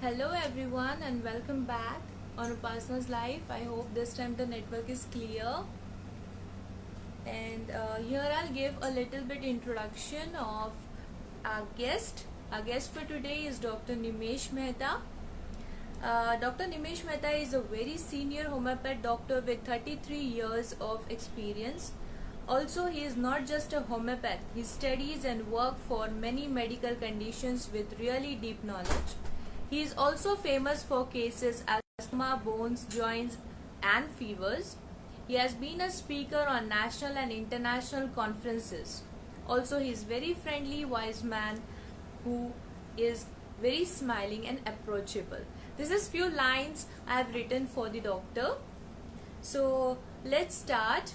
Hello everyone and welcome back on Upasana's Life. I hope this time the network is clear. And here I'll give a little bit introduction of our guest. Our guest for today is Dr. Nimesh Mehta. Dr. Nimesh Mehta is a very senior homeopath doctor with 33 years of experience. Also, he is not just a homeopath. He studies and works for many medical conditions with really deep knowledge. He is also famous for cases as asthma, bones, joints, and fevers. He has been a speaker on national and international conferences. Also, he is very friendly, wise man who is very smiling and approachable. This is few lines I have written for the doctor. So let's start.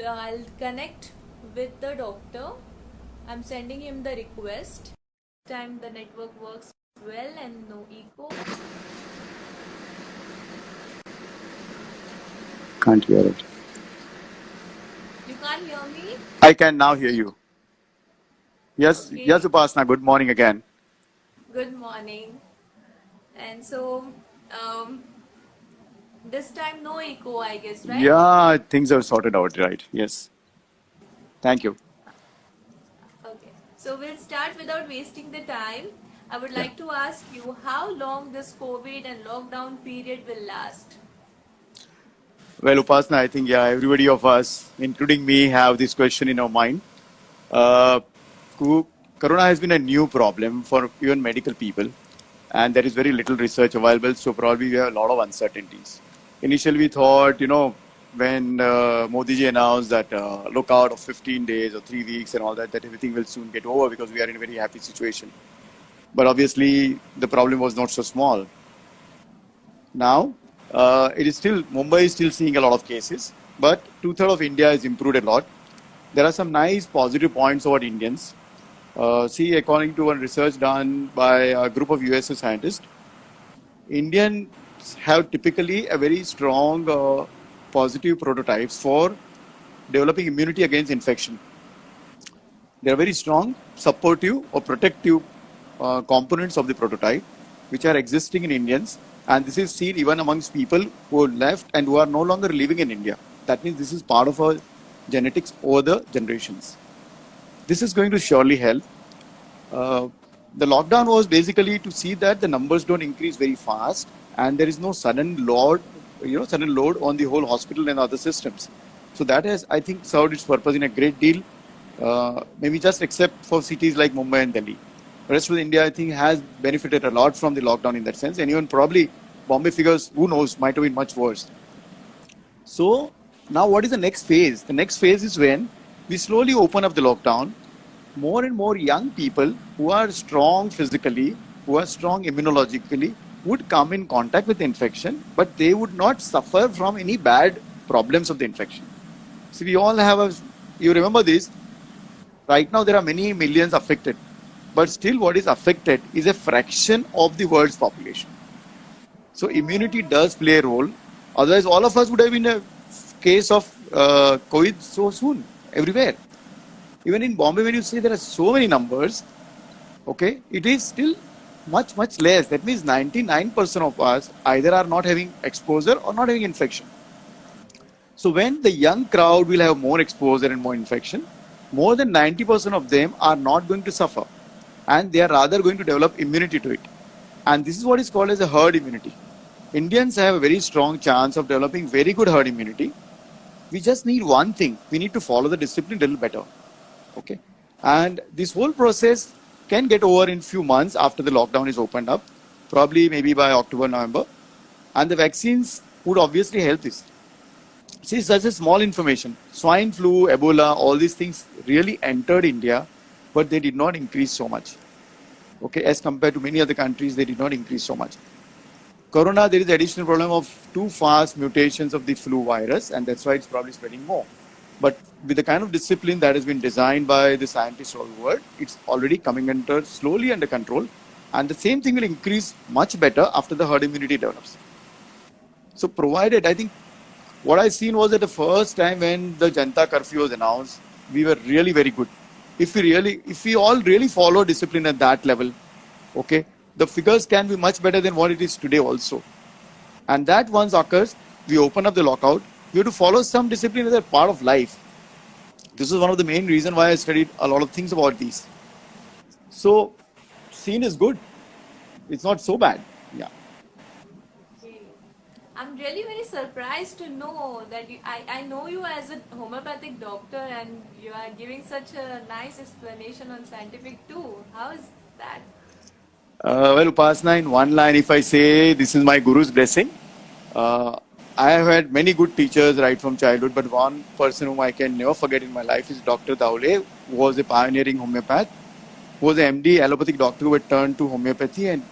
I'll connect with the doctor. I'm sending him the request. This time the network works well and no echo. Can't hear it. You can't hear me? I can now hear you. Yes, Okay. yes, Upasana. Good morning again. Good morning. And so this time no echo, I guess, right? Yeah, things are sorted out, right? Yes. Thank you. Okay. So we'll start without wasting the time. I would Yeah. like to ask you how long this COVID and lockdown period will last. Well, Upasana, I think everybody of us, including me, have this question in our mind. Uh, co- Corona has been a new problem for even medical people, and there is very little research available. So probably we have a lot of uncertainties. Initially, we thought, when Modi ji announced that look out of 15 days or 3 weeks and all that, that everything will soon get over because we are in a very happy situation. But obviously, the problem was not so small. Now, it is still, Mumbai is still seeing a lot of cases, but two-thirds of India has improved a lot. There are some nice positive points about Indians. See, according to one research done by a group of USA scientists, Indians have typically a very strong positive prototypes for developing immunity against infection. They are very strong, supportive or protective components of the prototype, which are existing in Indians. And this is seen even amongst people who left and who are no longer living in India. That means this is part of our genetics over the generations. This is going to surely help. Uh, the lockdown was basically to see that the numbers don't increase very fast and there is no sudden load on the whole hospital and other systems. So that has, I think, served its purpose in a great deal. Maybe just except for cities like Mumbai and Delhi. The rest of India, I think, has benefited a lot from the lockdown in that sense. And even probably Bombay figures, who knows, might have been much worse. So now what is the next phase? The next phase is when we slowly open up the lockdown. More and more young people who are strong physically, who are strong immunologically, would come in contact with the infection, but they would not suffer from any bad problems of the infection. So we all have you remember this, right now there are many millions affected, but still what is affected is a fraction of the world's population. So immunity does play a role. Otherwise, all of us would have been a case of COVID so soon, everywhere. Even in Bombay, when you say there are so many numbers, okay, it is still much, much less. That means 99% of us either are not having exposure or not having infection. So when the young crowd will have more exposure and more infection, more than 90% of them are not going to suffer. And they are rather going to develop immunity to it. And this is what is called as a herd immunity. Indians have a very strong chance of developing very good herd immunity. We just need one thing. We need to follow the discipline a little better. Okay. And this whole process can get over in few months after the lockdown is opened up, probably maybe by October, November. And the vaccines would obviously help this. See, such a small information. Swine flu, Ebola, all these things really entered India, but they did not increase so much. Okay, as compared to many other countries, they did not increase so much. Corona, there is additional problem of too fast mutations of the flu virus, and that's why it's probably spreading more. But with the kind of discipline that has been designed by the scientists all over the world, it's already coming slowly under control. And the same thing will increase much better after the herd immunity develops. So provided, I think what I seen was that the first time when the Janta curfew was announced, we were really very good. If we all really follow discipline at that level, okay, the figures can be much better than what it is today also. And that once occurs, we open up the lockout. We have to follow some discipline as a part of life. This is one of the main reasons why I studied a lot of things about these. So, scene is good. It's not so bad. Yeah. Okay. I'm really very surprised to know that I know you as a homeopathic doctor and you are giving such a nice explanation on scientific too. How is that? Well, Upasana, in one line, if I say this is my guru's blessing, uh, I have had many good teachers right from childhood, but one person whom I can never forget in my life is Dr. Daule, who was a pioneering homeopath, who was an MD allopathic doctor who had turned to homeopathy, and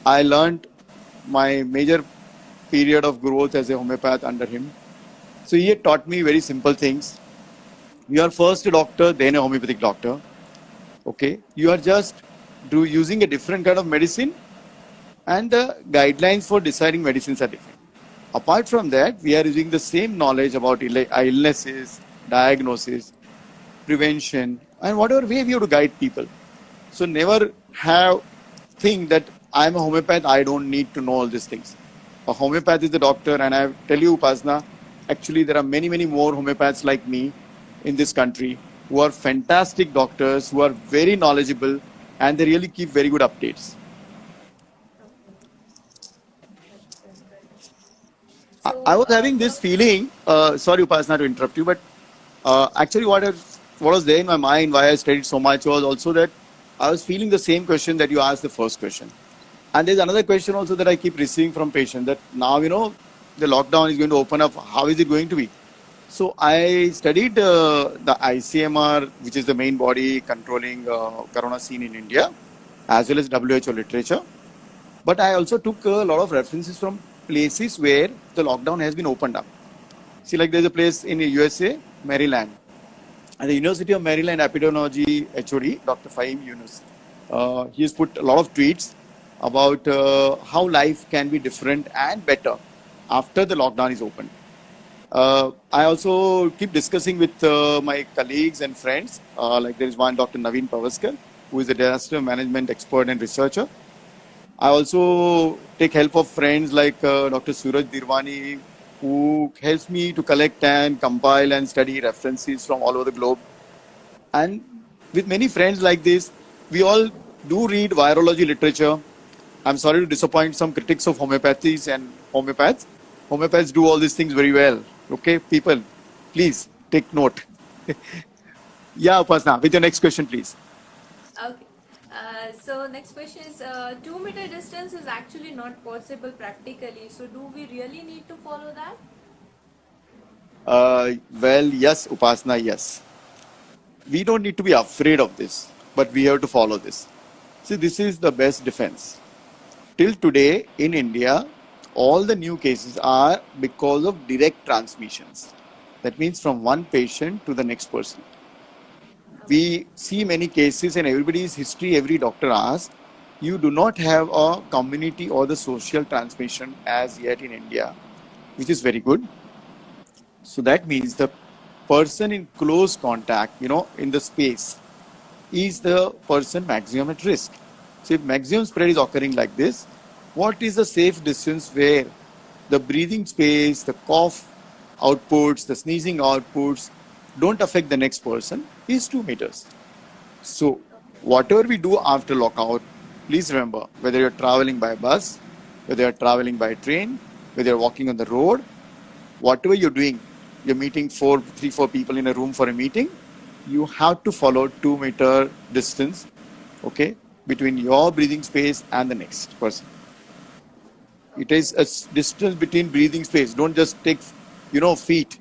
I learned my major period of growth as a homeopath under him. So he had taught me very simple things. You are first a doctor, then a homeopathic doctor. Okay, you are just using a different kind of medicine, and the guidelines for deciding medicines are different. Apart from that, we are using the same knowledge about illnesses, diagnosis, prevention, and whatever way we have to guide people. So never have think that I'm a homeopath, I don't need to know all these things. A homeopath is the doctor, and I tell you, Upasana, actually there are many, many more homeopaths like me in this country who are fantastic doctors, who are very knowledgeable, and they really keep very good updates. I So, was having this feeling, sorry Upasana to interrupt you, but actually what was there in my mind, why I studied so much was also that I was feeling the same question that you asked the first question. And there's another question also that I keep receiving from patients that now, the lockdown is going to open up. How is it going to be? So I studied the ICMR, which is the main body controlling corona scene in India, as well as WHO literature. But I also took a lot of references from places where the lockdown has been opened up. See, like there's a place in the USA, Maryland. At the University of Maryland Epidemiology HOD, Dr. Fahim Yunus, he has put a lot of tweets about how life can be different and better after the lockdown is open. I also keep discussing with my colleagues and friends. Like there is one Dr. Naveen Pavaskar, who is a disaster management expert and researcher. I also take help of friends like Dr. Suraj Dirwani, who helps me to collect and compile and study references from all over the globe. And with many friends like this, we all do read virology literature. I'm sorry to disappoint some critics of homeopathies and homeopaths. Homeopaths do all these things very well. Okay, people, please take note. Yeah, Upasana, with your next question, please. okay. So next question is 2 meter distance is actually not possible practically. So do we really need to follow that? Well, yes, Upasana, yes. We don't need to be afraid of this, but we have to follow this. See, this is the best defense. Till today in India, all the new cases are because of direct transmissions. That means from one patient to the next person. We see many cases in everybody's history, every doctor asks, you do not have a community or the social transmission as yet in India, which is very good. So that means the person in close contact, in the space, is the person maximum at risk. So if maximum spread is occurring like this, what is the safe distance where the breathing space, the cough outputs, the sneezing outputs don't affect the next person is 2 meters. So whatever we do after lockout, please remember, whether you're traveling by bus, whether you're traveling by train, whether you're walking on the road, whatever you're doing, you're meeting 4 people in a room for a meeting, you have to follow 2 meter distance, okay, between your breathing space and the next person. It is a distance between breathing space. Don't just take, feet.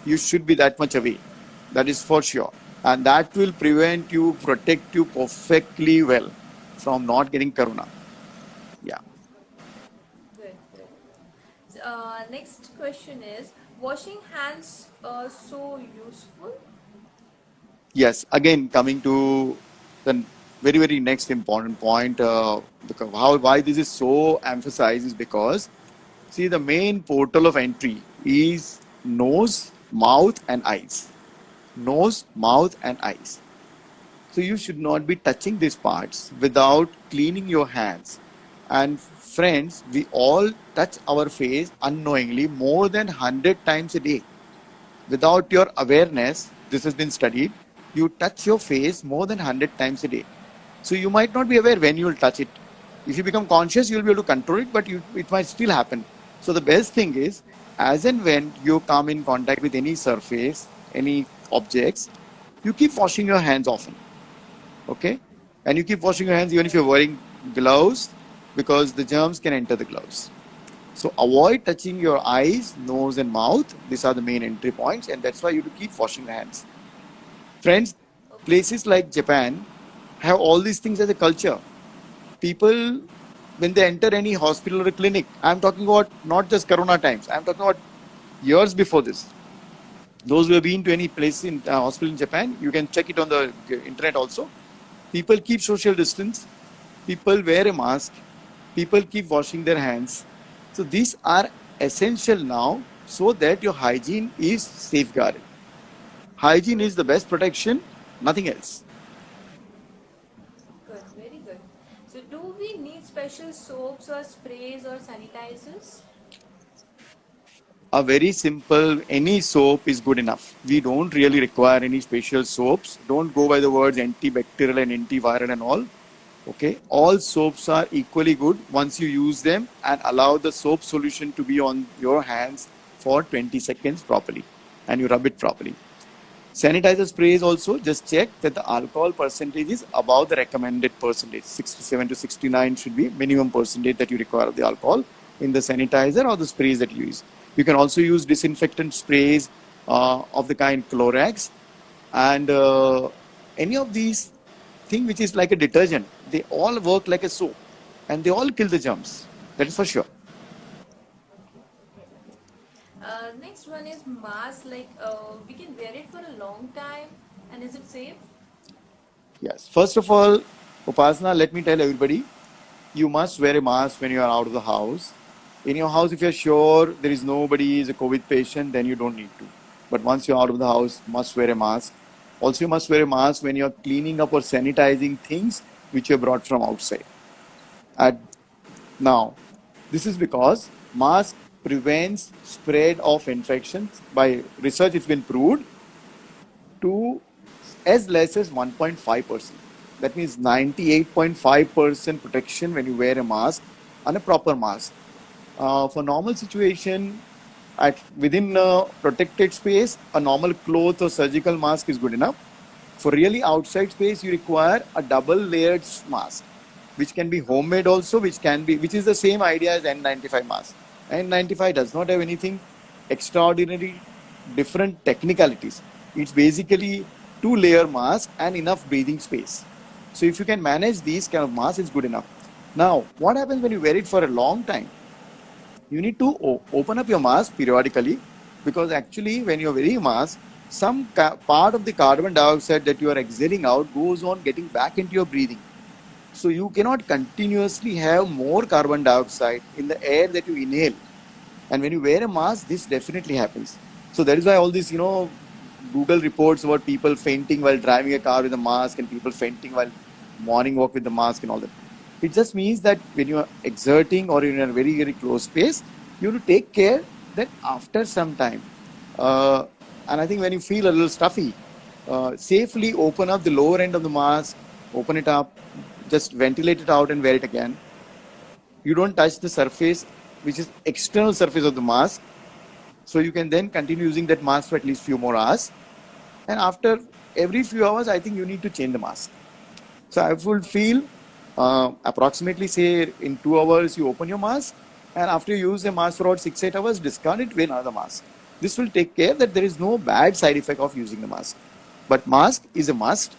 You should be that much away. That is for sure. And that will protect you perfectly well from not getting corona. Yeah. Good, good. Next question is washing hands so useful? Yes. Again, coming to the very, very next important point, because why this is so emphasized is because, see, the main portal of entry is nose, mouth, and eyes. Nose, mouth, and eyes. So you should not be touching these parts without cleaning your hands. And friends, we all touch our face unknowingly more than 100 times a day. Without your awareness, this has been studied, you touch your face more than 100 times a day. So you might not be aware when you will touch it. If you become conscious, you will be able to control it, but it might still happen. So the best thing is, as and when you come in contact with any surface, any objects, you keep washing your hands often. Okay? And you keep washing your hands even if you're wearing gloves, because the germs can enter the gloves. So avoid touching your eyes, nose, and mouth. These are the main entry points, and that's why you have to keep washing your hands. Friends, places like Japan have all these things as a culture. People, when they enter any hospital or a clinic, I'm talking about not just Corona times, I'm talking about years before this. Those who have been to any place in hospital in Japan, you can check it on the internet also. People keep social distance, people wear a mask, people keep washing their hands. So these are essential now so that your hygiene is safeguarded. Hygiene is the best protection, nothing else. Good, very good. So, do we need special soaps or sprays or sanitizers? A very simple, any soap is good enough. We don't really require any special soaps. Don't go by the words antibacterial and antiviral and all. Okay, all soaps are equally good once you use them and allow the soap solution to be on your hands for 20 seconds properly and you rub it properly. Sanitizer sprays also, just check that the alcohol percentage is above the recommended percentage. 67 to 69 should be minimum percentage that you require of the alcohol in the sanitizer or the sprays that you use. You can also use disinfectant sprays of the kind Clorox, and any of these thing which is like a detergent. They all work like a soap and they all kill the germs. That is for sure. Next one is mask. Like we can wear it for a long time, and is it safe? Yes. First of all, Upasana, let me tell everybody, you must wear a mask when you are out of the house. In your house, if you're sure there is nobody is a COVID patient, then you don't need to. But once you're out of the house, must wear a mask. Also, you must wear a mask when you're cleaning up or sanitizing things which you brought from outside. At now, this is because mask prevents spread of infections. By research, it's been proved to as less as 1.5%. That means 98.5% protection when you wear a mask and a proper mask. For normal situation, within a protected space, a normal cloth or surgical mask is good enough. For really outside space, you require a double layered mask, which can be homemade also, which is the same idea as N95 mask. N95 does not have anything extraordinary, different technicalities. It's basically 2-layer mask and enough breathing space. So if you can manage these kind of masks, it's good enough. Now, what happens when you wear it for a long time? You need to open up your mask periodically, because actually when you're wearing a mask, some part of the carbon dioxide that you are exhaling out goes on getting back into your breathing. So you cannot continuously have more carbon dioxide in the air that you inhale. And when you wear a mask, this definitely happens. So that is why all these, Google reports about people fainting while driving a car with a mask and people fainting while morning walk with the mask and all that. It just means that when you are exerting or in a very, very close space, you have to take care that after some time, and I think when you feel a little stuffy, safely open up the lower end of the mask, open it up, just ventilate it out and wear it again. You don't touch the surface, which is external surface of the mask. So you can then continue using that mask for at least few more hours. And after every few hours, I think you need to change the mask. So I would feel approximately say in 2 hours, you open your mask, and after you use the mask for about 6-8 hours, discard it, wear another mask. This will take care that there is no bad side effect of using the mask. But mask is a must,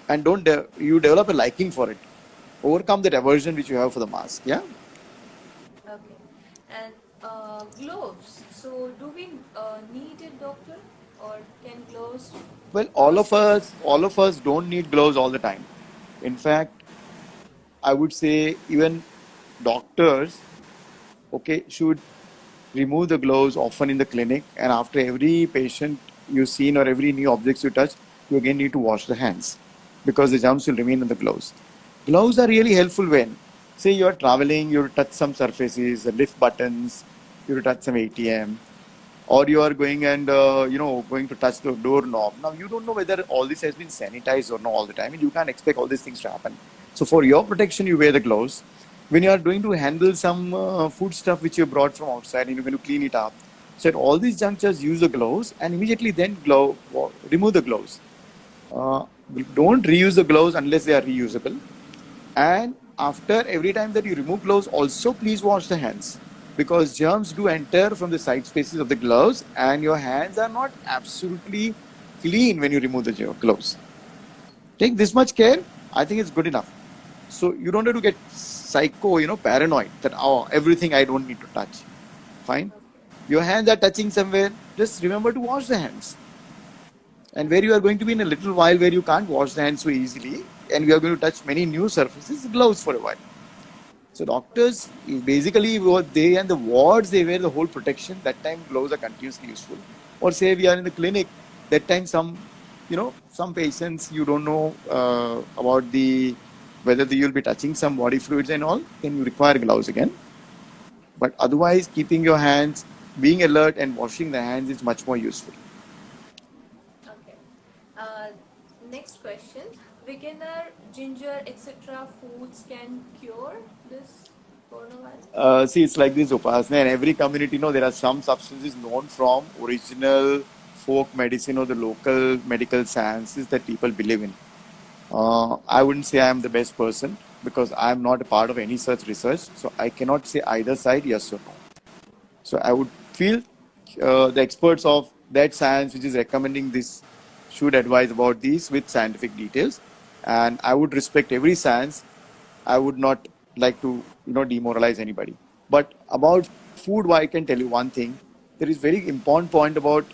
and you develop a liking for it. Overcome that aversion which you have for the mask. Yeah. Okay. And gloves. So, do we need it, doctor, or can gloves? Well, all of us don't need gloves all the time. In fact, I would say even doctors, okay, should remove the gloves often in the clinic, and after every patient you've seen or every new objects you touch, you again need to wash the hands, because the germs will remain in the gloves. Gloves are really helpful when Say you're traveling, you touch some surfaces, the lift buttons, you touch some ATM, or you are going and going to touch the doorknob. Now you don't know whether all this has been sanitized or not all the time, and you can't expect all these things to happen. So for your protection, you wear the gloves. When you are going to handle some food stuff which you brought from outside and you're going to clean it up, so at all these junctures, use the gloves and immediately then remove the gloves. Uh, don't reuse the gloves unless they are reusable. And after every time that you remove gloves, also please wash the hands because germs do enter from the side spaces of the gloves and your hands are not absolutely clean when you remove the gloves. Take this much care, I think it's good enough. So you don't have to get psycho, paranoid that, oh, everything I don't need to touch. Fine. Your hands are touching somewhere, just remember to wash the hands. And where you are going to be in a little while where you can't wash the hands so easily and we are going to touch many new surfaces, gloves for a while. So doctors, basically what they and the wards, they wear the whole protection. That time gloves are continuously useful. Or say we are in the clinic, that time some patients you don't know about whether you'll be touching some body fluids and all, then you require gloves again. But otherwise, keeping your hands, being alert and washing the hands is much more useful. Okay. Uh, Next question. Beginner, ginger, etc. foods can cure this coronavirus? See, it's like this, Upasana. In every community, there are some substances known from original folk medicine or the local medical sciences that people believe in. I wouldn't say I'm the best person because I'm not a part of any such research. So I cannot say either side yes or no. So I would feel the experts of that science which is recommending this should advise about these with scientific details. And I would respect every science. I would not like to, demoralize anybody. But about food, I can tell you one thing. There is very important point about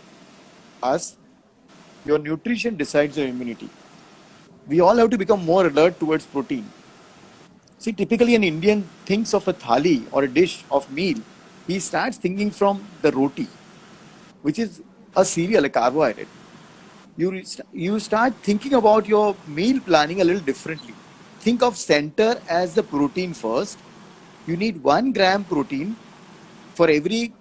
us. Your nutrition decides your immunity. We all have to become more alert towards protein. See, typically an Indian thinks of a thali or a dish of meal. He starts thinking from the roti, which is a cereal, a carbohydrate. You start thinking about your meal planning a little differently. Think of center as the protein first. You need 1 gram protein for every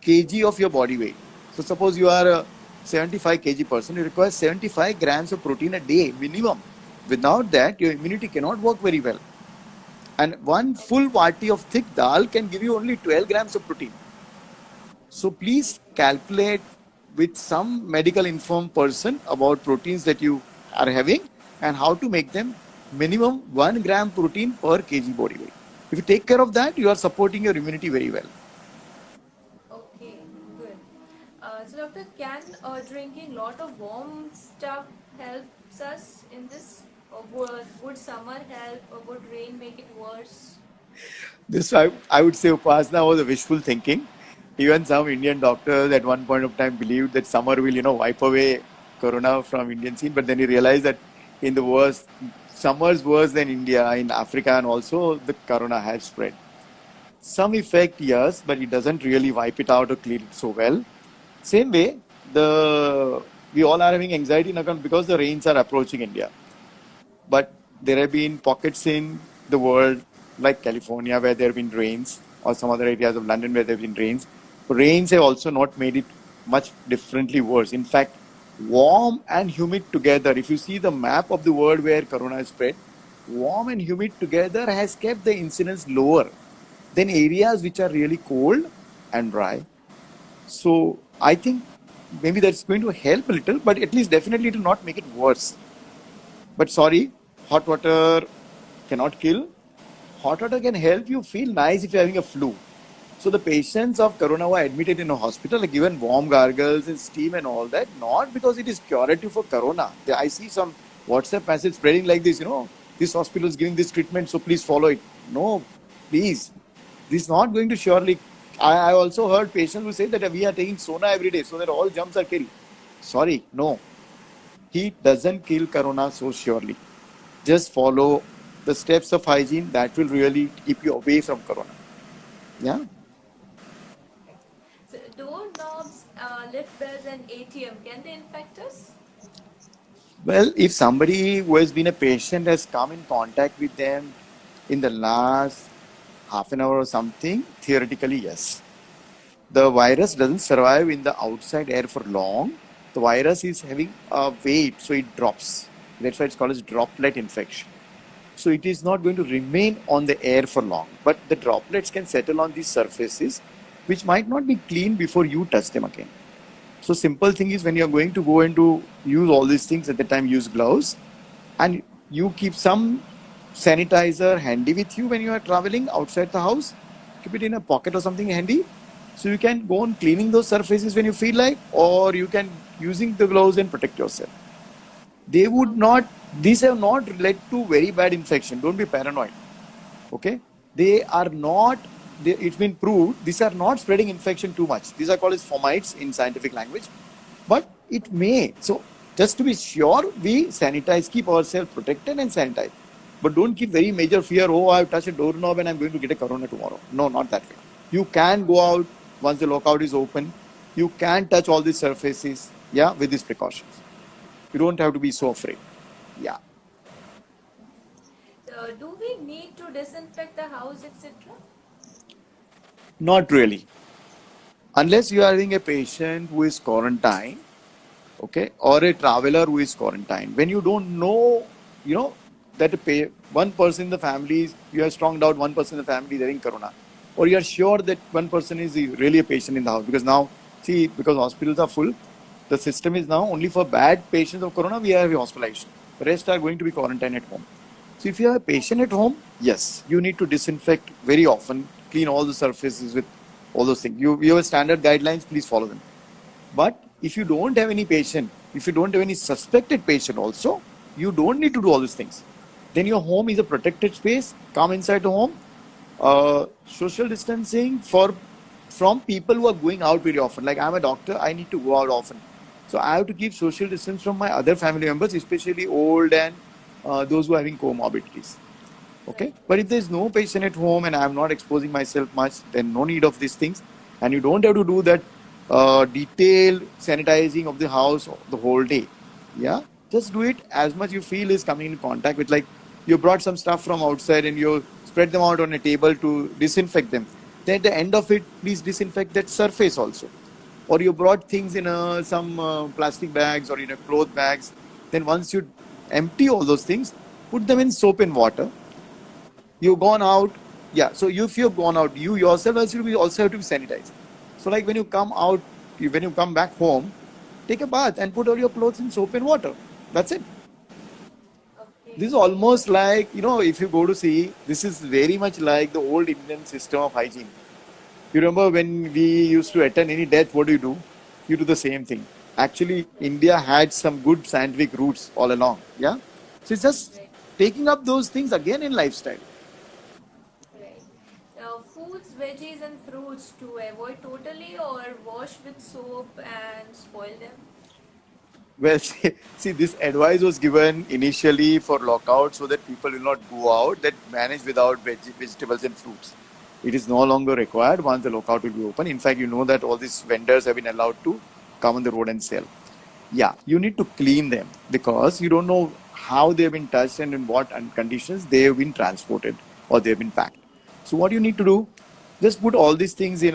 kg of your body weight. So suppose you are a 75 kg person, you require 75 grams of protein a day minimum. Without that, your immunity cannot work very well. And one full vati of thick dal can give you only 12 grams of protein. So please calculate with some medical informed person about proteins that you are having and how to make them minimum 1 gram protein per kg body weight. If you take care of that, you are supporting your immunity very well. Okay, good. So, doctor, can drinking lot of warm stuff helps us in this? Or would summer help, or would rain make it worse? This I would say Upasana was a wishful thinking. Even some Indian doctors at one point of time believed that summer will, wipe away corona from Indian scene, but then he realized that in the worst, summer's worse than India, in Africa, and also the corona has spread. Some effect, yes, but it doesn't really wipe it out or clean it so well. Same way, we all are having anxiety in account because the rains are approaching India. But there have been pockets in the world, like California, where there have been rains, or some other areas of London where there have been rains. Rains have also not made it much differently worse. In fact, warm and humid together, if you see the map of the world where corona is spread, warm and humid together has kept the incidence lower than areas which are really cold and dry. So I think maybe that's going to help a little, but at least definitely it will not make it worse. But sorry, hot water cannot kill. Hot water can help you feel nice if you're having a flu. So the patients of corona who are admitted in a hospital are given warm gargles and steam and all that, not because it is curative for corona. I see some WhatsApp message spreading like this, this hospital is giving this treatment, so please follow it. No, please. This is not going to surely. I also heard patients who say that we are taking Sona every day so that all germs are killed. Sorry, no. Heat doesn't kill corona so surely. Just follow the steps of hygiene that will really keep you away from corona. Yeah. So, doorknobs, lift bells, and ATM, can they infect us? Well, if somebody who has been a patient has come in contact with them, in the last half an hour or something, theoretically, yes. The virus doesn't survive in the outside air for long. The virus is having a weight, so it drops. That's why it's called as droplet infection. So it is not going to remain on the air for long, but the droplets can settle on these surfaces, which might not be clean before you touch them again. So simple thing is when you're going to go into use all these things at the time, use gloves, and you keep some sanitizer handy with you when you are traveling outside the house. Keep it in a pocket or something handy, so you can go on cleaning those surfaces when you feel like, or you can using the gloves and protect yourself. They would not. These have not led to very bad infection. Don't be paranoid. Okay, they are not. It's been proved these are not spreading infection too much. These are called as fomites in scientific language, but it may. So just to be sure, we sanitize, keep ourselves protected and sanitize. But don't keep very major fear. Oh, I've touched a doorknob and I'm going to get a corona tomorrow. No, not that way. You can go out once the lockout is open. You can touch all these surfaces. Yeah, with these precautions. You don't have to be so afraid. Yeah. Do we need to disinfect the house, etc.? Not really. Unless you are having a patient who is quarantined, okay, or a traveler who is quarantined. When you don't know, you know, that one person in the family, you have strong doubt one person in the family is having corona, or you are sure that one person is really a patient in the house. Because now, see, because hospitals are full, the system is now only for bad patients of corona, we have hospitalization. The rest are going to be quarantined at home. So if you have a patient at home, yes, you need to disinfect very often, clean all the surfaces with all those things. You have standard guidelines, please follow them. But if you don't have any patient, if you don't have any suspected patient also, you don't need to do all these things. Then your home is a protected space. Come inside the home. Social distancing from people who are going out very often. Like I'm a doctor, I need to go out often. So I have to keep social distance from my other family members, especially old and those who are having comorbidities. Okay, Right. but if there's no patient at home and I'm not exposing myself much, then no need of these things. And you don't have to do that detailed sanitizing of the house the whole day. Yeah, just do it as much you feel is coming in contact with. Like you brought some stuff from outside and you spread them out on a table to disinfect them. Then at the end of it, please disinfect that surface also. Or you brought things in some plastic bags or in a cloth bags. Then once you empty all those things, put them in soap and water. You've gone out. Yeah, so if you've gone out, you yourself also have to be sanitized. So like when you come out, when you come back home, take a bath and put all your clothes in soap and water. That's it. Okay. This is almost like, if you go to see, this is very much like the old Indian system of hygiene. You remember when we used to attend any death, what do? You do the same thing. Actually, India had some good scientific roots all along. Yeah. So it's just Right. taking up those things again in lifestyle. Right. Foods, veggies, and fruits to avoid totally or wash with soap and spoil them. Well, see, this advice was given initially for lockout so that people will not go out, that manage without vegetables and fruits. It is no longer required once the lockout will be open. In fact, you know that all these vendors have been allowed to come on the road and sell. Yeah, you need to clean them because you don't know how they have been touched and in what conditions they have been transported or they have been packed. So what you need to do, just put all these things in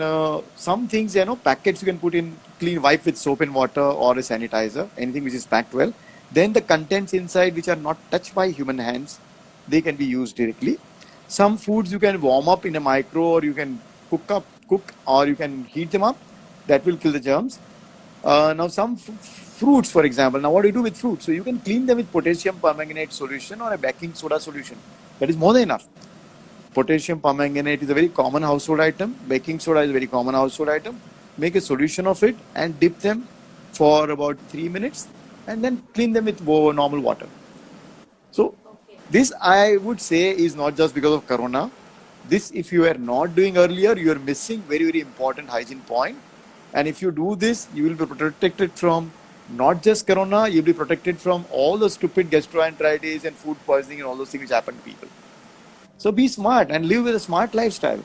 some things, packets you can put in, clean, wipe with soap and water or a sanitizer, anything which is packed well. Then the contents inside which are not touched by human hands, they can be used directly. Some foods you can warm up in a micro, or you can cook, or you can heat them up. That will kill the germs. Now, some fruits, for example. Now, what do you do with fruits? So you can clean them with potassium permanganate solution or a baking soda solution. That is more than enough. Potassium permanganate is a very common household item. Baking soda is a very common household item. Make a solution of it and dip them for about 3 minutes, and then clean them with normal water. So Okay. this, I would say, is not just because of corona. This, if you are not doing earlier, you are missing very, very important hygiene point. And if you do this, you will be protected from not just corona, you'll be protected from all the stupid gastroenteritis and food poisoning and all those things which happen to people. So be smart and live with a smart lifestyle.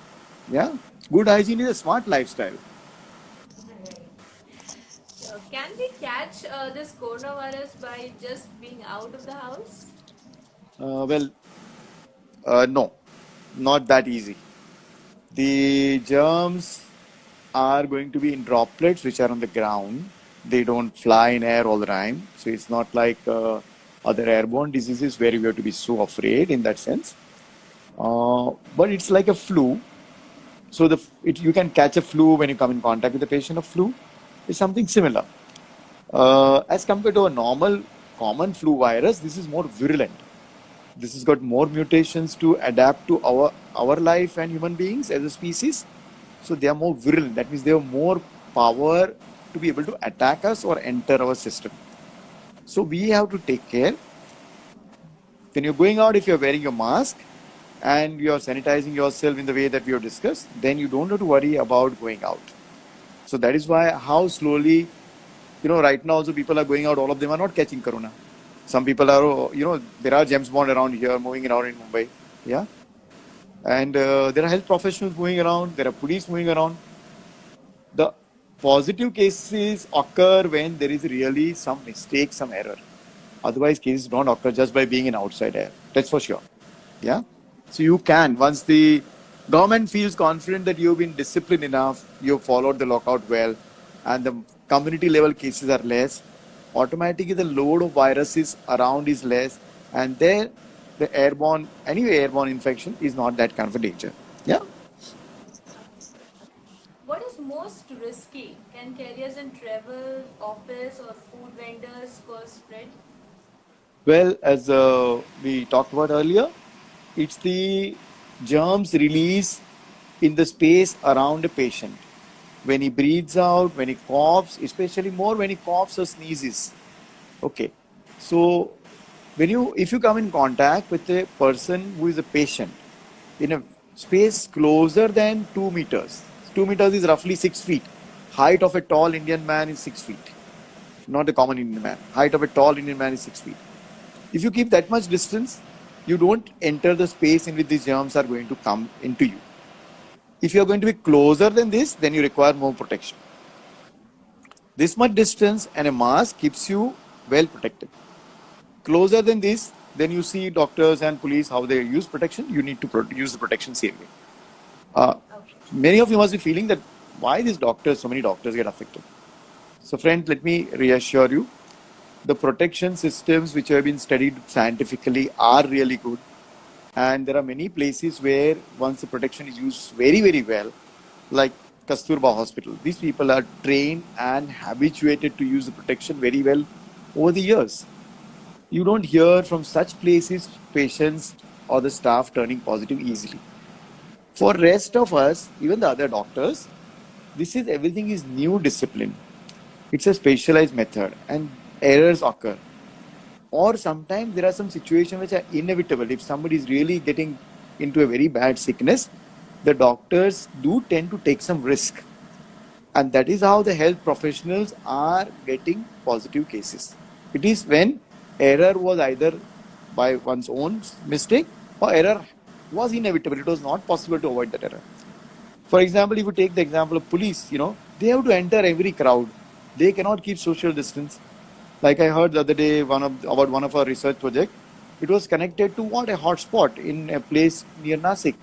Yeah. Good hygiene is a smart lifestyle. Right. Can we catch this coronavirus by just being out of the house? Well, no. not that easy. The germs are going to be in droplets which are on the ground. They don't fly in air all the time. So it's not like other airborne diseases where you have to be so afraid in that sense. But it's like a flu. So you can catch a flu when you come in contact with a patient of flu. It's something similar. As compared to a normal common flu virus, this is more virulent. This has got more mutations to adapt to our life and human beings as a species. So they are more virulent. That means they have more power to be able to attack us or enter our system. So we have to take care. When you're going out, if you're wearing your mask and you're sanitizing yourself in the way that we have discussed, then you don't have to worry about going out. So that is why how slowly, right now also people are going out, all of them are not catching corona. Some people are, there are James Bond around here, moving around in Mumbai. Yeah. And there are health professionals moving around. There are police moving around. The positive cases occur when there is really some mistake, some error. Otherwise, cases don't occur just by being in outside air. That's for sure. Yeah. So you can, once the government feels confident that you've been disciplined enough, you've followed the lockout well, and the community level cases are less, automatically the load of viruses around is less, and then the airborne infection is not that kind of a danger. Yeah. What is most risky? Can carriers in travel, office, or food vendors cause spread? Well, as we talked about earlier, it's the germs release in the space around a patient. When he breathes out, when he coughs, especially more when he coughs or sneezes. Okay. So if you come in contact with a person who is a patient in a space closer than 2 meters, 2 meters is roughly 6 feet. Height of a tall Indian man is 6 feet. Not a common Indian man. Height of a tall Indian man is 6 feet. If you keep that much distance, you don't enter the space in which these germs are going to come into you. If you are going to be closer than this, then you require more protection. This much distance and a mask keeps you well protected. Closer than this, then you see doctors and police how they use protection. You need to use the protection same way. Many of you must be feeling that why so many doctors get affected. So friends, let me reassure you, the protection systems which have been studied scientifically are really good. And there are many places where once the protection is used very, very well, like Kasturba Hospital, these people are trained and habituated to use the protection very well over the years. You don't hear from such places patients or the staff turning positive easily. For rest of us, even the other doctors, everything is new discipline. It's a specialized method and errors occur. Or sometimes there are some situations which are inevitable. If somebody is really getting into a very bad sickness, the doctors do tend to take some risk. And that is how the health professionals are getting positive cases. It is when error was either by one's own mistake or error was inevitable. It was not possible to avoid that error. For example, if you take the example of police, they have to enter every crowd. They cannot keep social distance. Like I heard the other day about one of our research projects, it was connected to a hotspot in a place near Nasik.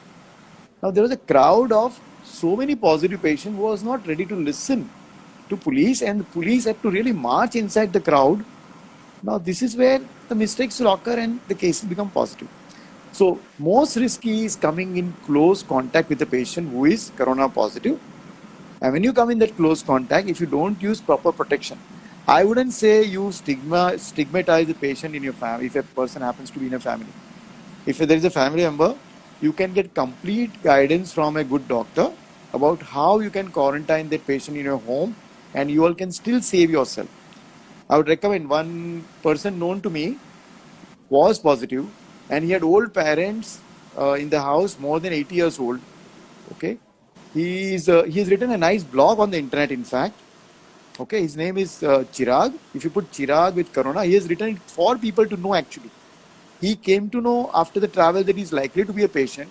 Now there was a crowd of so many positive patients who was not ready to listen to police, and the police had to really march inside the crowd. Now this is where the mistakes will occur and the cases become positive. So most risky is coming in close contact with the patient who is corona positive. And when you come in that close contact, if you don't use proper protection, I wouldn't say you stigmatize the patient in your family if a person happens to be in a family. If there is a family member, you can get complete guidance from a good doctor about how you can quarantine that patient in your home and you all can still save yourself. I would recommend one person known to me was positive and he had old parents in the house, more than 80 years old. Okay. He has written a nice blog on the internet, in fact. Okay, his name is Chirag. If you put Chirag with Corona, he has written it for people to know actually. He came to know after the travel that he's likely to be a patient.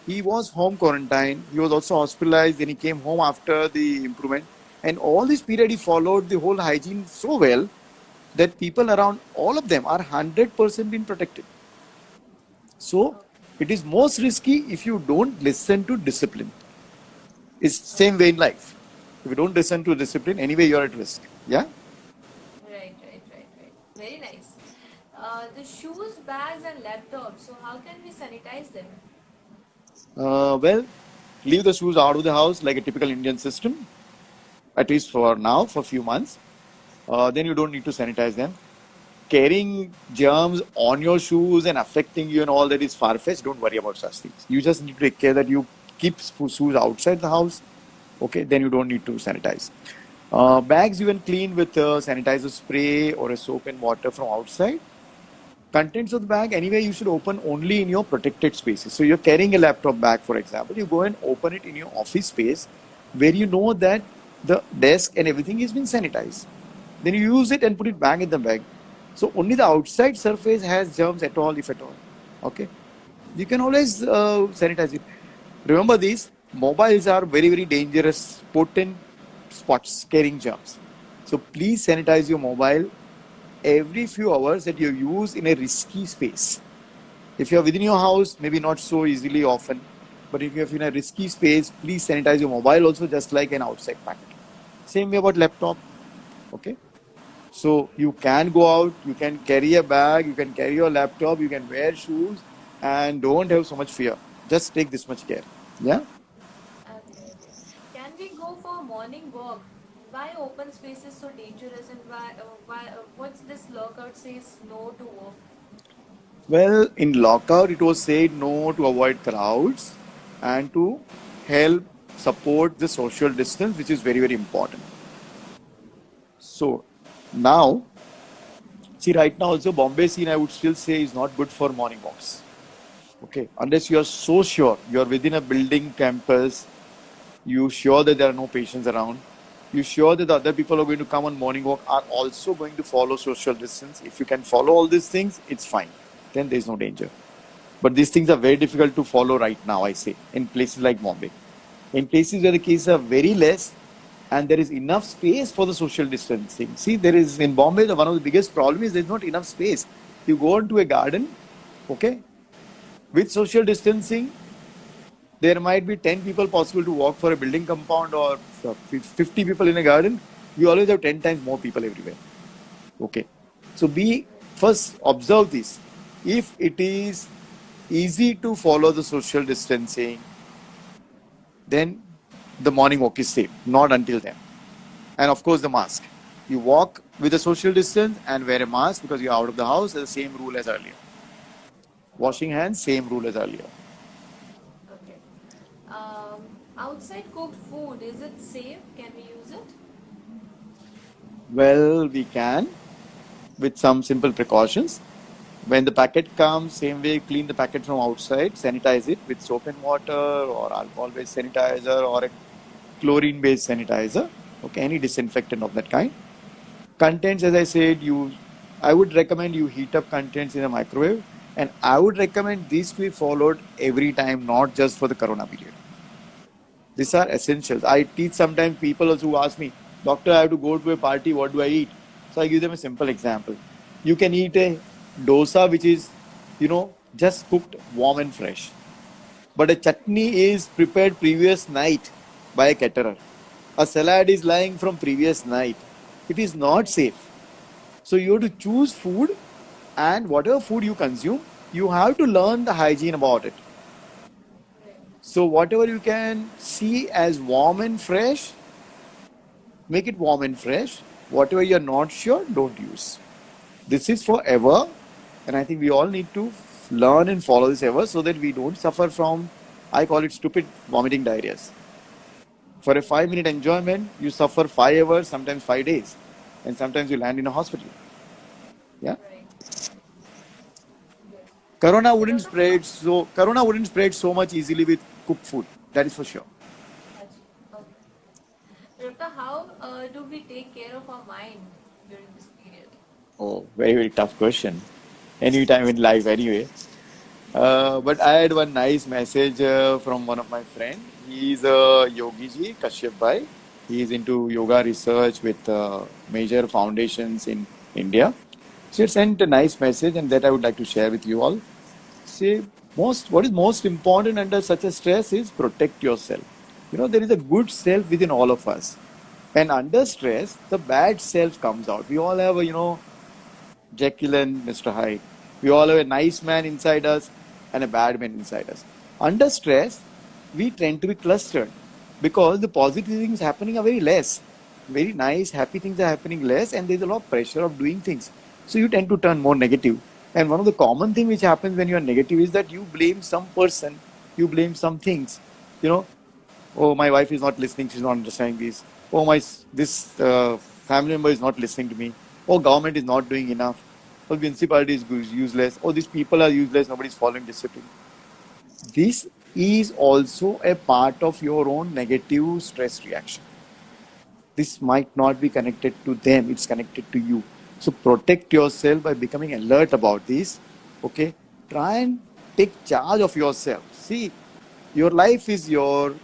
He was home quarantined. He was also hospitalized. Then he came home after the improvement. And all this period, he followed the whole hygiene so well that people around, all of them are 100% been protected. So It is most risky if you don't listen to discipline. It's same way in life. If you don't listen to discipline, anyway you're at risk. Yeah. Right. Very nice. The shoes, bags, and laptops. So how can we sanitize them? Well, leave the shoes out of the house like a typical Indian system, at least for now, for a few months. Then you don't need to sanitize them. Carrying germs on your shoes and affecting you and all that is far-fetched. Don't worry about such things. You just need to take care that you keep shoes outside the house. Okay, then you don't need to sanitize. Bags you can clean with a sanitizer spray or a soap and water from outside. Contents of the bag, anyway, you should open only in your protected spaces. So you're carrying a laptop bag, for example, you go and open it in your office space where you know that the desk and everything has been sanitized. Then you use it and put it back in the bag. So only the outside surface has germs at all, if at all. Okay, you can always sanitize it. Remember, these mobiles are very, very dangerous, potent spots carrying germs. So please sanitize your mobile every few hours that you use in a risky space. If you are within your house, maybe not so easily often, but if you are in a risky space, please sanitize your mobile also, just like an outside packet. Same way about laptop. Okay. So you can go out, you can carry a bag, you can carry your laptop, you can wear shoes, and don't have so much fear. Just take this much care. Yeah. Okay. Can we go for a morning walk? Why open space is so dangerous, and what's this lockout says no to walk? Well, in lockout, it was said no to avoid crowds and to help support the social distance, which is very, very important. So now, see, right now also Bombay scene, I would still say, is not good for morning walks. Okay, unless you are so sure you are within a building campus, you sure that there are no patients around, you sure that the other people who are going to come on morning walk are also going to follow social distance. If you can follow all these things, it's fine. Then there is no danger. But these things are very difficult to follow right now, I say, in places like Bombay. In places where the cases are very less and there is enough space for the social distancing. See, there is in Bombay, one of the biggest problems is there's not enough space. You go into a garden, okay, with social distancing, there might be 10 people possible to walk for a building compound or 50 people in a garden. You always have 10 times more people everywhere. Okay. So first observe this. If it is easy to follow the social distancing, then the morning walk is safe. Not until then. And of course, the mask. You walk with a social distance and wear a mask because you're out of the house. The same rule as earlier. Washing hands, same rule as earlier. Okay. Outside cooked food, is it safe? Can we use it? Well, we can with some simple precautions. When the packet comes, same way, clean the packet from outside, sanitize it with soap and water or alcohol-based sanitizer or a chlorine-based sanitizer. Okay, any disinfectant of that kind. Contents, as I said, I would recommend you heat up contents in a microwave, and I would recommend these to be followed every time, not just for the corona period. These are essentials. I teach sometimes people also who ask me, Doctor, I have to go to a party, what do I eat? So I give them a simple example. You can eat a dosa which is, just cooked warm and fresh. But a chutney is prepared previous night by a caterer. A salad is lying from previous night. It is not safe. So you have to choose food, and whatever food you consume, you have to learn the hygiene about it. So whatever you can see as warm and fresh, make it warm and fresh. Whatever you're not sure, don't use. This is forever, and I think we all need to learn and follow this ever so that we don't suffer from, I call it stupid vomiting diarrheas. For a 5-minute enjoyment, you suffer 5 hours, sometimes 5 days, and sometimes you land in a hospital. Yeah. Right. Corona wouldn't spread so much easily with cooked food. That is for sure. Okay. Doctor, how do we take care of our mind during this period? Oh, very, very tough question. Anytime in life, anyway. But I had one nice message from one of my friends. He's a Yogi ji, Kashyap Bhai. He is into yoga research with major foundations in India. So he sent a nice message, and that I would like to share with you all. See, What is most important under such a stress is protect yourself. There is a good self within all of us. And under stress, the bad self comes out. We all have Jekyll and Mr. Hyde. We all have a nice man inside us and a bad man inside us. Under stress, we tend to be clustered because the positive things happening are very less. Very nice, happy things are happening less, and there's a lot of pressure of doing things. So you tend to turn more negative. And one of the common things which happens when you are negative is that you blame some person, you blame some things. You know, oh, my wife is not listening, she's not understanding this. Oh, this family member is not listening to me. Oh, government is not doing enough. Oh, municipality is useless. Oh, these people are useless, nobody's following discipline. This is also a part of your own negative stress reaction. This might not be connected to them, it's connected to you. So protect yourself by becoming alert about this. Okay? Try and take charge of yourself. See, your life is your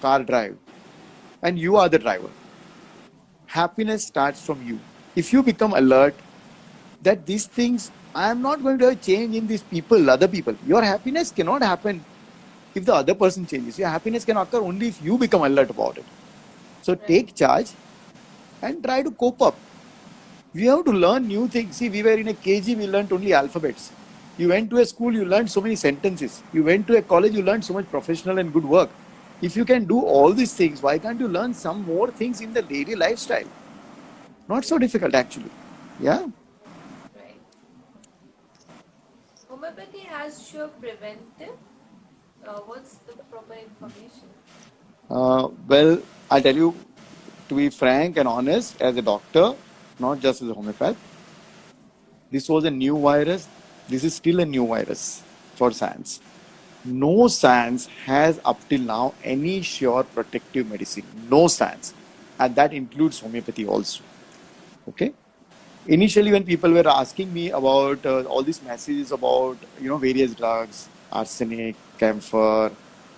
car drive, and you are the driver. Happiness starts from you. If you become alert that these things, I am not going to have change in these people, other people. Your happiness cannot happen if the other person changes. Your happiness can occur only if you become alert about it. So take charge and try to cope up. We have to learn new things. See, we were in a KG, we learned only alphabets. You went to a school, you learned so many sentences. You went to a college, you learned so much professional and good work. If you can do all these things, why can't you learn some more things in the daily lifestyle? Not so difficult, actually. Yeah. Right. Homeopathy has sure preventive. What's the proper information? Well, I'll tell you, to be frank and honest, as a doctor, not just as a homeopath, this was a new virus. This is still a new virus for science. No science has up till now any sure protective medicine. No science. And that includes homeopathy also. Okay? Initially, when people were asking me about all these messages about, various drugs, arsenic, camphor,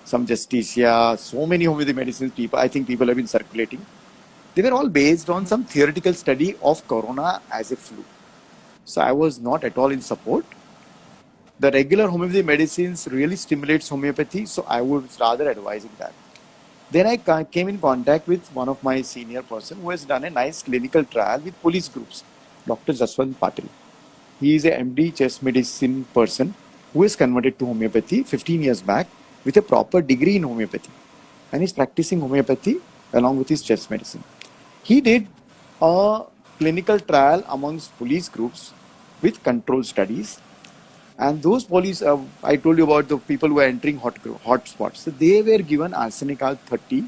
some justicia, so many homeopathy medicines, I think people have been circulating. They were all based on some theoretical study of corona as a flu. So I was not at all in support. The regular homeopathy medicines really stimulates homeopathy, so I would rather advising that. Then I came in contact with one of my senior person who has done a nice clinical trial with police groups, Dr. Jaswant Patil. He is a MD chest medicine person who is converted to homeopathy 15 years back with a proper degree in homeopathy, and is practicing homeopathy along with his chest medicine. He did a clinical trial amongst police groups with control studies. And those police, I told you about the people who are entering hot spots. So they were given arsenic al 30,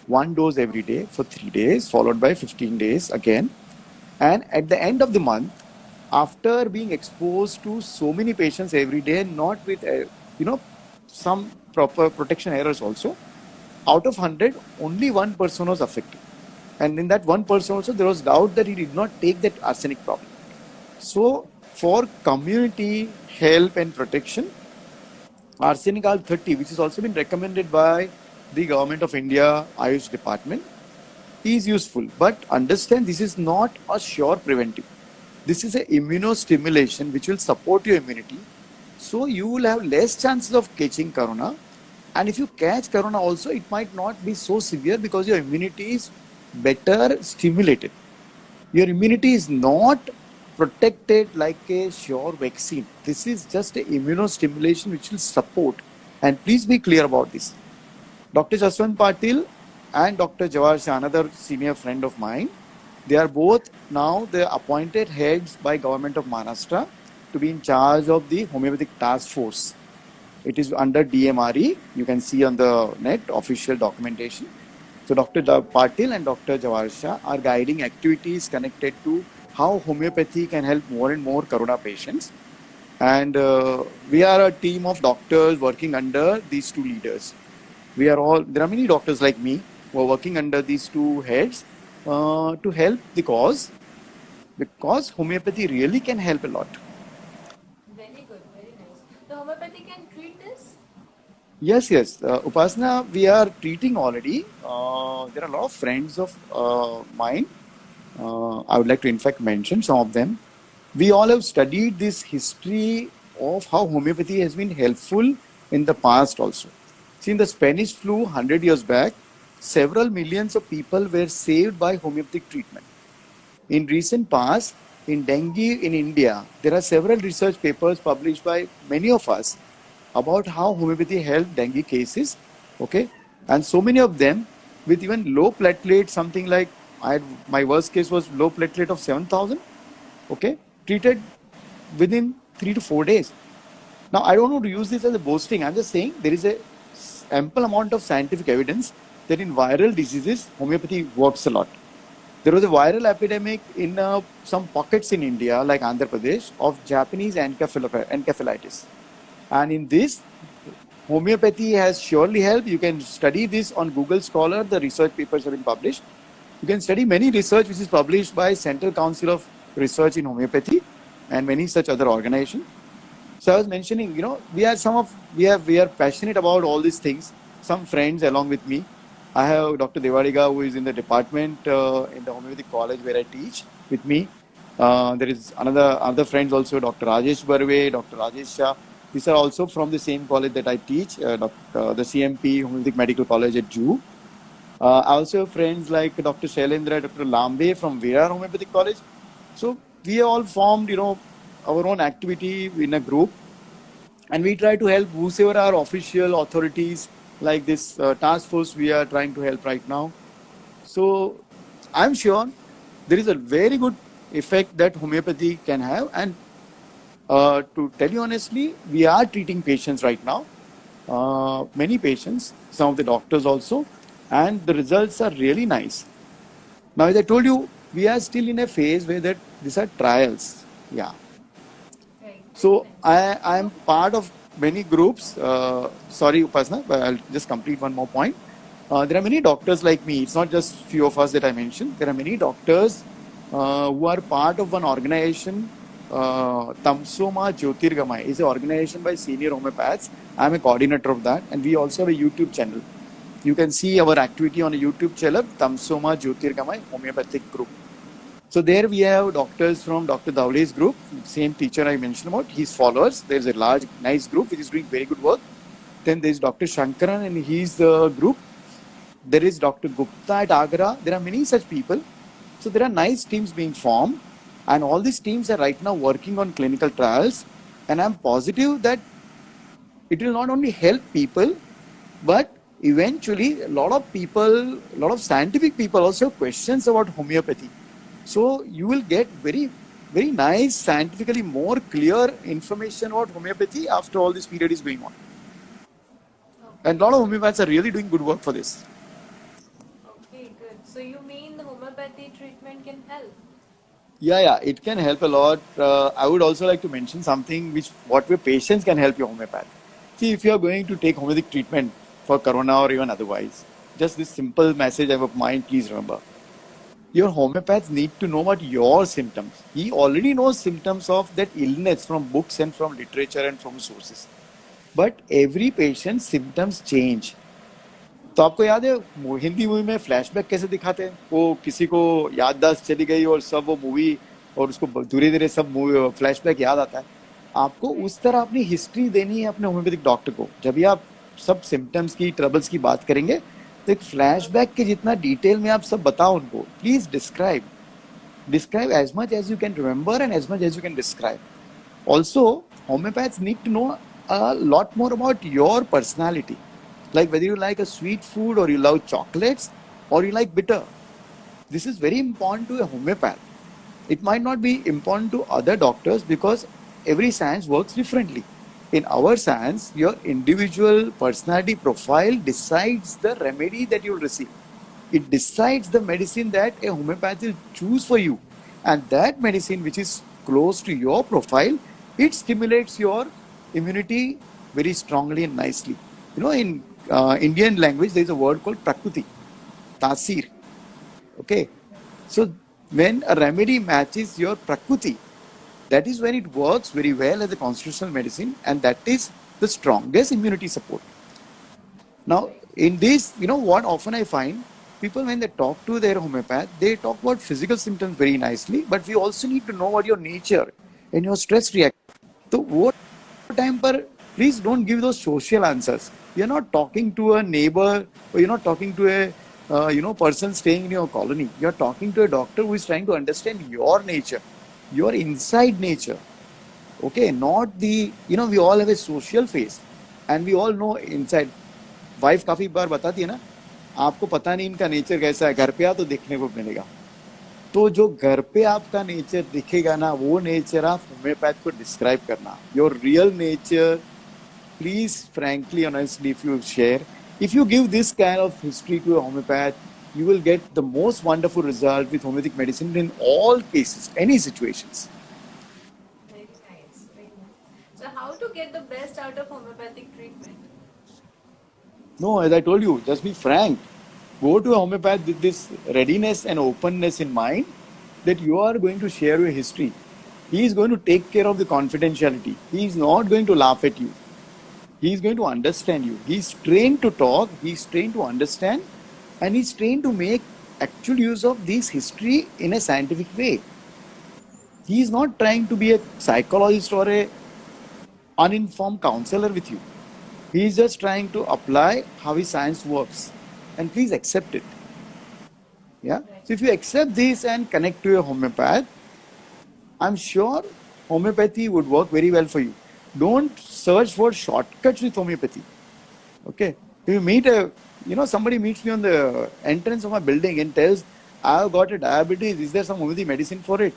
one dose every day for 3 days, followed by 15 days again. And at the end of the month, after being exposed to so many patients every day, not with, some proper protection errors also, out of 100, only one person was affected. And in that one person also, there was doubt that he did not take that arsenic problem. So, for community help and protection, arsenic al 30, which has also been recommended by the Government of India Ayush Department, is useful. But understand, this is not a sure preventive. This is an immunostimulation which will support your immunity. So you will have less chances of catching corona. And if you catch corona also, it might not be so severe because your immunity is better stimulated. Your immunity is not protected like a sure vaccine. This is just an immunostimulation which will support. And please be clear about this. Dr. Jaswant Patil and Dr. Jawahar Shah, another senior friend of mine, they are both now the appointed heads by Government of Maharashtra to be in charge of the homeopathic task force. It is under DMRE. You can see on the net official documentation. So Dr. Patil and Dr. Jawahar Shah are guiding activities connected to how homeopathy can help more and more corona patients. And we are a team of doctors working under these two leaders. There are many doctors like me who are working under these two heads to help the cause, because homeopathy really can help a lot. Very good, very nice. The homeopathy can treat this? Yes. Upasana, we are treating already. There are a lot of friends of mine. I would like to in fact mention some of them. We all have studied this history of how homeopathy has been helpful in the past also. See, in the Spanish flu 100 years back, several millions of people were saved by homeopathic treatment. In recent past, in dengue in India, there are several research papers published by many of us about how homeopathy helped dengue cases, okay? And so many of them with even low platelet, something like my worst case was low platelet of 7,000, okay? Treated within 3 to 4 days. Now, I don't want to use this as a boasting. I'm just saying there is a ample amount of scientific evidence that in viral diseases, homeopathy works a lot. There was a viral epidemic in some pockets in India, like Andhra Pradesh, of Japanese encephalitis. And in this, homeopathy has surely helped. You can study this on Google Scholar. The research papers have been published. You can study many research which is published by Central Council of Research in Homeopathy and many such other organizations. So I was mentioning, we are passionate about all these things. Some friends along with me. I have Dr. Devadiga, who is in the department in the homeopathic college where I teach with me. There is other friends also, Dr. Rajesh Barve, Dr. Rajesh Shah. These are also from the same college that I teach, the CMP Homeopathic Medical College at Juhu. I also have friends like Dr. Shailendra, Dr. Lambe from Virar Homeopathic College. So we all formed, our own activity in a group, and we try to help whoever are official authorities like this task force we are trying to help right now. So I'm sure there is a very good effect that homeopathy can have, and to tell you honestly, we are treating patients right now, many patients, some of the doctors also, and the results are really nice. Now, as I told you, we are still in a phase where these are trials. Yeah. Right. So I am part of many groups. Sorry, Upasana, but I'll just complete one more point. There are many doctors like me. It's not just few of us that I mentioned. There are many doctors who are part of one organization. Tamsoma Jyotirgamay is an organization by senior homeopaths. I'm a coordinator of that, and we also have a YouTube channel. You can see our activity on a YouTube channel, Tamsoma Jyotirgamay Homeopathic Group. So there we have doctors from Dr. Dawle's group, same teacher I mentioned about, his followers. There's a large, nice group which is doing very good work. Then there's Dr. Shankaran and he's the group. There is Dr. Gupta at Agra. There are many such people. So there are nice teams being formed, and all these teams are right now working on clinical trials. And I'm positive that it will not only help people, but eventually a lot of scientific people also have questions about homeopathy. So you will get very, very nice, scientifically more clear information about homeopathy after all this period is going on. Okay. And a lot of homeopaths are really doing good work for this. Okay, good. So you mean the homeopathy treatment can help? Yeah, it can help a lot. I would also like to mention something what way patients can help your homeopath. See, if you are going to take homeopathic treatment for corona or even otherwise, just this simple message I have of mine, please remember. Your homeopaths need to know about your symptoms. He already knows symptoms of that illness from books and from literature and from sources. But every patient's symptoms change. तो आपको याद है Hindi movie में flashback कैसे दिखाते हैं? वो किसी को याददाश्त चली गई और सब वो मूवी और उसको धीरे धीरे सब फ्लैशबैक याद आता है. आपको उस तरह अपनी हिस्ट्री देनी है अपने होम्योपैथिक डॉक्टर को. जब भी आप सब सिम्टम्स की, ट्रबल्स की बात करेंगे तो एक फ्लैशबैक के जितना डिटेल में आप सब बताओ उनको. Please describe as much as you can remember and as much as you can describe. Also homeopaths need to know a lot more about your personality, like whether you like a sweet food or you love chocolates or you like bitter. This is very important to a homeopath. It might not be important to other doctors because every science works differently. In our science, your individual personality profile decides the remedy that you will receive. It decides the medicine that a homeopath will choose for you, and that medicine which is close to your profile, it stimulates your immunity very strongly and nicely. In Indian language, there is a word called prakriti, tasir. Okay, so when a remedy matches your prakriti, that is when it works very well as a constitutional medicine, and that is the strongest immunity support. Now, in this, what often I find, people when they talk to their homeopath, they talk about physical symptoms very nicely, but we also need to know about your nature and your stress reaction. So what time पर please don't give those social answers. You're not talking to a neighbor, or you're not talking to a person staying in your colony. You're talking to a doctor who is trying to understand your nature, your inside nature. Okay, not the, we all have a social face and we all know inside. Wife काफी बार बताती है ना, आपको पता नहीं इनका nature कैसा है, घर पे आ तो देखने को मिलेगा. तो जो घर पे आपका नेचर दिखेगा ना, वो नेचर आप होम्योपैथ को डिस्क्राइब करना. Your real nature, please frankly honestly if you share, if you give this kind of history to a homeopath, you will get the most wonderful result with homeopathic medicine in all cases, any situations. Very nice, very nice. So how to get the best out of homeopathic treatment? No, as I told you, just be frank. Go to a homeopath with this readiness and openness in mind that you are going to share your history. He is going to take care of the confidentiality. He is not going to laugh at you. He is going to understand you. He is trained to talk, he is trained to understand, and he is trained to make actual use of this history in a scientific way. He is not trying to be a psychologist or a uninformed counselor with you. He is just trying to apply how his science works. And please accept it. Yeah? So if you accept this and connect to a homeopath, I'm sure homeopathy would work very well for you. Don't search for shortcuts with homeopathy. Okay? If you meet somebody meets me on the entrance of my building and tells, I've got a diabetes, is there some homeopathy medicine for it?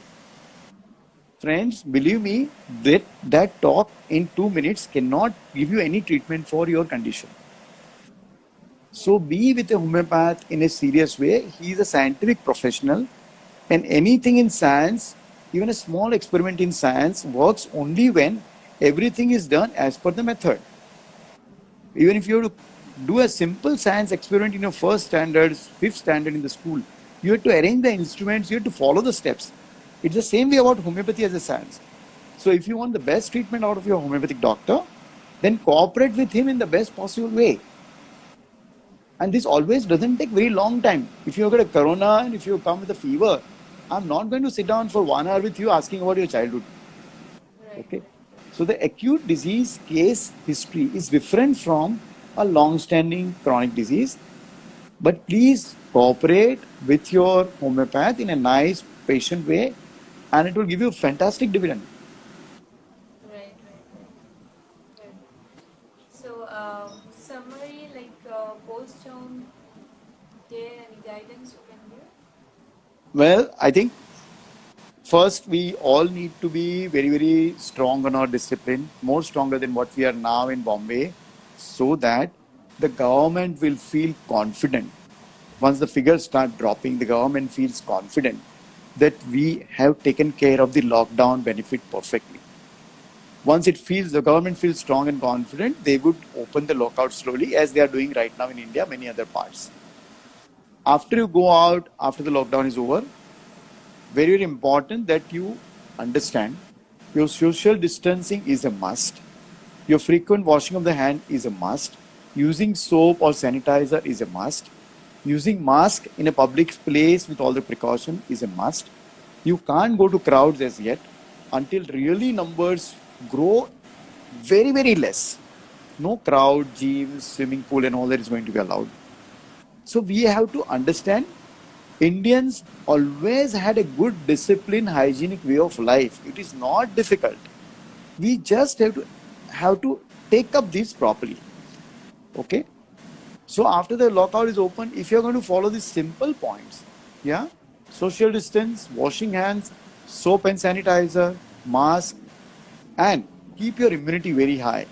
Friends, believe me, that talk in 2 minutes cannot give you any treatment for your condition. So be with a homeopath in a serious way. He is a scientific professional, and anything in science, even a small experiment in science, works only when everything is done as per the method. Even if you have to do a simple science experiment in your first standard, fifth standard in the school, you have to arrange the instruments, you have to follow the steps. It's the same way about homeopathy as a science. So if you want the best treatment out of your homeopathic doctor, then cooperate with him in the best possible way. And this always doesn't take very long time. If you got a corona and if you come with a fever, I'm not going to sit down for 1 hour with you asking about your childhood. Okay. So the acute disease case history is different from a long-standing chronic disease. But please cooperate with your homeopath in a nice, patient way, and it will give you fantastic dividend. Right. So, summary, post-term care, any guidance you can give? Well, I think first we all need to be very, very strong on our discipline, more stronger than what we are now in Bombay, so that the government will feel confident. Once the figures start dropping, the government feels confident that we have taken care of the lockdown benefit perfectly. Once the government feels strong and confident, they would open the lockout slowly, as they are doing right now in India, many other parts. After you go out, after the lockdown is over, very, very important that you understand your social distancing is a must. Your frequent washing of the hand is a must. Using soap or sanitizer is a must. Using mask in a public place with all the precaution is a must. You can't go to crowds as yet until really numbers grow very, very less. No crowd, gyms, swimming pool and all that is going to be allowed. So we have to understand Indians always had a good discipline, hygienic way of life. It is not difficult. We just have to take up this properly. Okay? So after the lockout is open, if you're going to follow these simple points, yeah, social distance, washing hands, soap and sanitizer, mask, and keep your immunity very high.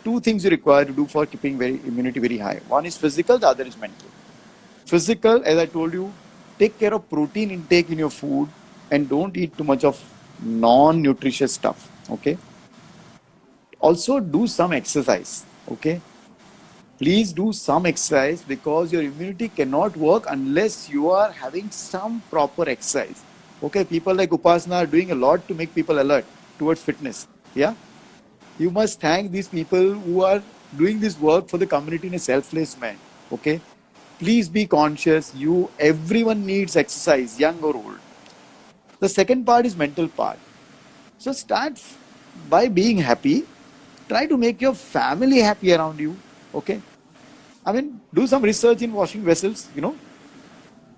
2 things you require to do for keeping immunity very high. One is physical, the other is mental. Physical, as I told you, take care of protein intake in your food and don't eat too much of non-nutritious stuff. Okay. Also do some exercise. Okay. Please do some exercise because your immunity cannot work unless you are having some proper exercise. Okay. People like Upasana are doing a lot to make people alert towards fitness. Yeah. You must thank these people who are doing this work for the community in a selfless manner. Okay. Please be conscious. Everyone needs exercise, young or old. The second part is mental part. So start by being happy Try to make your family happy around you. Okay. I mean, do some research in washing vessels,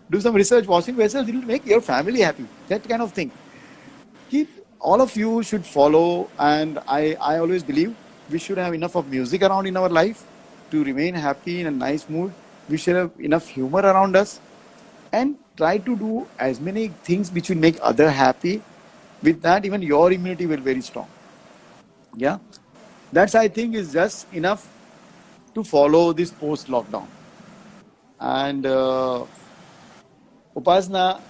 do some research washing vessels, it will make your family happy. That kind of thing. Keep all of you should follow, and I always believe we should have enough of music around in our life to remain happy in a nice mood. We should have enough humor around us and try to do as many things which will make other happy. With that, even your immunity will be very strong. Yeah. That's I think is just enough to follow this post lockdown. And Upasna,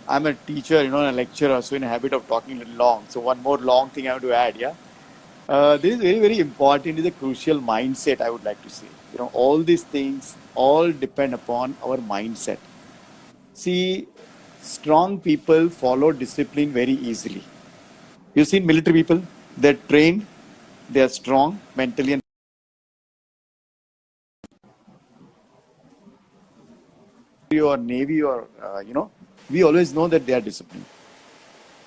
I'm a teacher, a lecturer, so in a habit of talking a little long. So one more long thing I have to add, yeah. This is very, very important. Is a crucial mindset, I would like to say. All these things all depend upon our mindset. See, strong people follow discipline very easily. You've seen military people, they're trained, they're strong mentally and or navy or we always know that they are disciplined.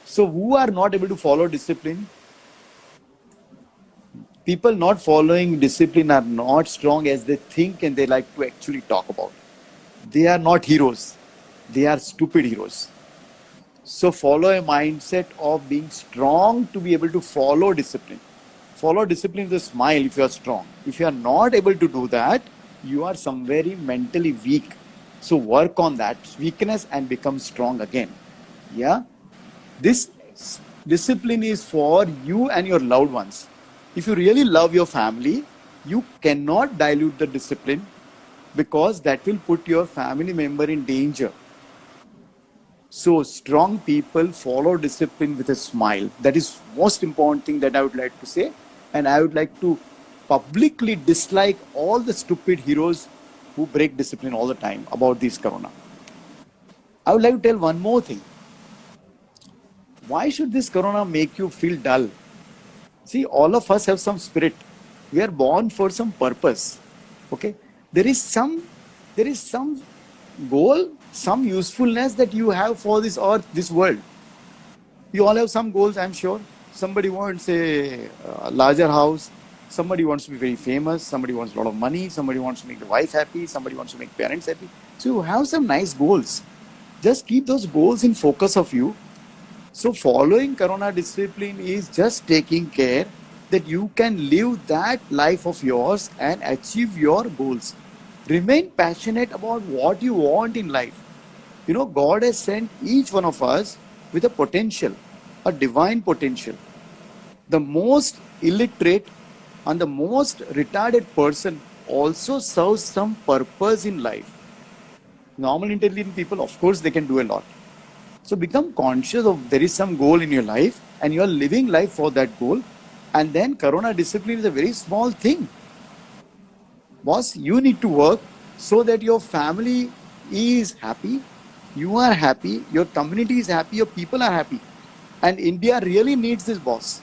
So who are not able to follow discipline, people not following discipline are not strong as they think and they like to actually talk about. They are not heroes, they are stupid heroes. So follow a mindset of being strong to be able to follow discipline. Follow discipline with a smile if you are strong. If you are not able to do that, you are somewhere mentally weak. So work on that weakness and become strong again. Yeah. This discipline is for you and your loved ones. If you really love your family, you cannot dilute the discipline because that will put your family member in danger. So strong people follow discipline with a smile. That is most important thing that I would like to say. And I would like to publicly dislike all the stupid heroes who break discipline all the time about this corona. I would like to tell one more thing. Why should this corona make you feel dull? See, all of us have some spirit. We are born for some purpose. Okay? There is some goal, some usefulness that you have for this earth, this world. You all have some goals, I'm sure. Somebody wants a larger house. Somebody wants to be very famous. Somebody wants a lot of money. Somebody wants to make the wife happy. Somebody wants to make parents happy. So you have some nice goals. Just keep those goals in focus of you. So following corona discipline is just taking care that you can live that life of yours and achieve your goals. Remain passionate about what you want in life. God has sent each one of us with a potential, a divine potential. The most illiterate and the most retarded person also serves some purpose in life. Normal intelligent people, of course, they can do a lot. So become conscious of there is some goal in your life and you are living life for that goal. And then corona discipline is a very small thing. Boss, you need to work so that your family is happy, you are happy, your community is happy, your people are happy. And India really needs this, boss.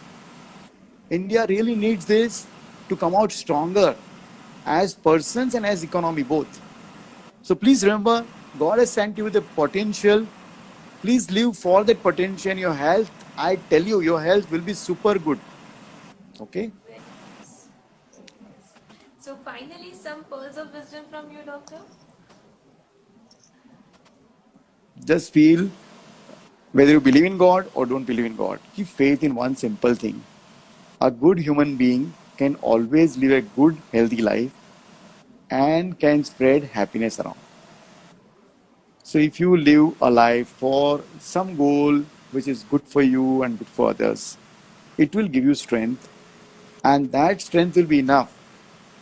India really needs this to come out stronger as persons and as economy both. So please remember, God has sent you with a potential. Please live for that potential and your health. I tell you, your health will be super good. Okay? So finally, some pearls of wisdom from you, doctor. Just feel whether you believe in God or don't believe in God. Keep faith in one simple thing. A good human being can always live a good, healthy life and can spread happiness around. So if you live a life for some goal which is good for you and good for others, it will give you strength, and that strength will be enough.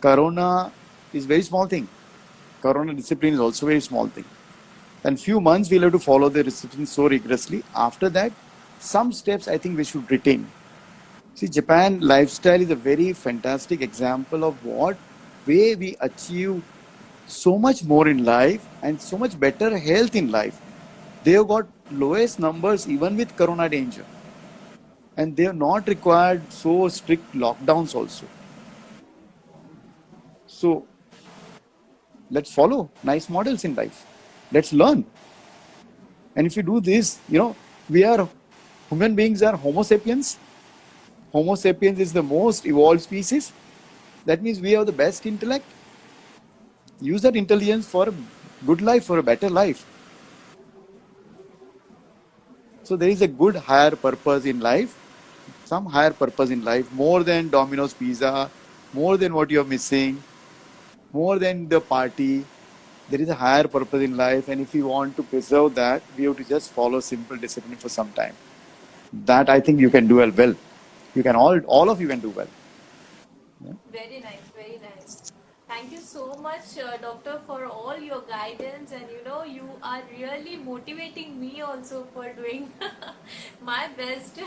Corona is very small thing. Corona discipline is also very small thing. And few months we'll have to follow the discipline so rigorously. After that, some steps I think we should retain. See, Japan lifestyle is a very fantastic example of what way we achieve so much more in life and so much better health in life. They have got lowest numbers even with corona danger. And they have not required so strict lockdowns also. So let's follow nice models in life. Let's learn. And if you do this, we are, human beings are Homo sapiens. Homo sapiens is the most evolved species. That means we have the best intellect. Use that intelligence for a good life, for a better life. So there is a good higher purpose in life, some higher purpose in life, more than Domino's pizza, more than what you're missing, more than the party. There is a higher purpose in life, and if we want to preserve that, we have to just follow simple discipline for some time. That I think you can do well. You can all of you can do well. Yeah. Very nice, very nice. Thank you so much, doctor, for all your guidance, and you are really motivating me also for doing my best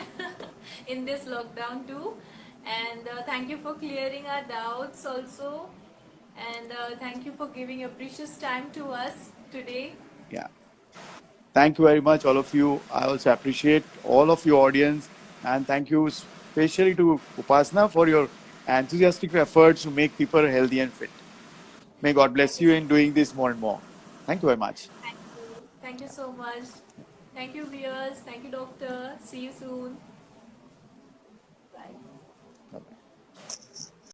in this lockdown too. And thank you for clearing our doubts also, and thank you for giving your precious time to us today. Yeah. Thank you very much, all of you. I also appreciate all of your audience, and thank you especially to Upasna for your enthusiastic efforts to make people healthy and fit. May God Thank bless you, you in doing this more and more. Thank you very much. thank you so much. Thank you, viewers. Thank you, doctor. See you soon. Bye.